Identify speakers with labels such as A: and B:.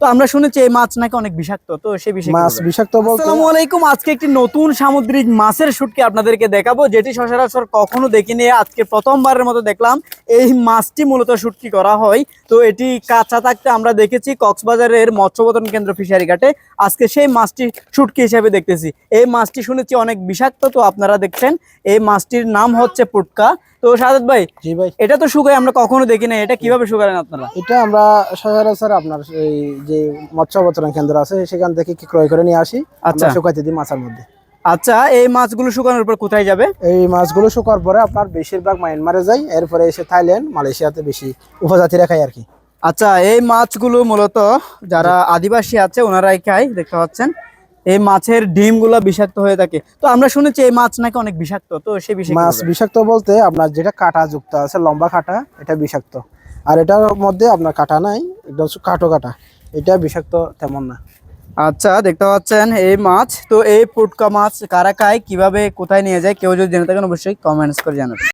A: তো আমরা শুনেছি এই মাছ নাকি অনেক বিষাক্ত, তো সেই বিষয়ে
B: মাছ বিষাক্ত বলতে
A: আসসালামু আলাইকুম। আজকে একটি নতুন সামুদ্রিক মাছের শুটকি আপনাদেরকে দেখাবো, যেটি সচরাচর কখনো দেখিনি, আজকে প্রথমবারের মতো দেখলাম। এই মাছটি মূলত শুটকি করা হয়। তো এটি কাঁচা থাকতে আমরা দেখেছি কক্সবাজারের মৎস্যবতন কেন্দ্র ফিশারি ঘাটে। আজকে সেই মাছটি শুটকি হিসেবে দেখতেছি। এই মাছটি শুনেছি অনেক বিষাক্ত, তো আপনারা দেখছেন এই মাছটির নাম হচ্ছে পুটকা। তো সাদেত ভাই,
B: জি ভাই,
A: এটা তো শুকায় আমরা কখনো দেখি না, এটা কিভাবে শুকালেন আপনারা?
B: এটা আমরা সচরাচর আপনার এই যে মৎস্য অবতরণ কেন্দ্র আছে সেখান থেকে কি ক্রয় করে নিয়ে আসি,
A: আচ্ছা
B: আমরা শুকাইতে দিই মাছের মধ্যে।
A: আচ্ছা, এই মাছগুলো শুকানোর পর কোথায় যাবে?
B: এই মাছগুলো শুকার পরে আপনার বেশিরভাগ মায়ানমারে যায়, এরপরে এসে থাইল্যান্ড মালয়েশিয়াতে বেশি উপজাতিরা খায় আর কি।
A: আচ্ছা, এই মাছগুলো মূলত যারা আদিবাসী আছে ওনারাই খায়, দেখতে পাচ্ছেন। এই মাছের ডিমগুলো বিষাক্ত হয়ে থাকে। তো আমরা শুনেছি এই মাছ নাকি অনেক বিষাক্ত, তো সেই বিষয়ে কি
B: মাছ
A: বলবেন?
B: বিষাক্ত বলতে আপনার যেটা কাঁটা যুক্ত আছে, লম্বা কাঁটা, এটা বিষাক্ত। আর এটার মধ্যে আপনার কাঁটা নাই, একদম কাটো কাঁটা, এটা বিষাক্ত তেমন না।
A: আচ্ছা, দেখতে পাচ্ছেন এই মাছ। তো এই পুটকা মাছ কারা খায়, কিভাবে, কোথায় নিয়ে যায়, কেউ যদি জেনে থাকেন অবশ্যই কমেন্টস করে জানাবেন।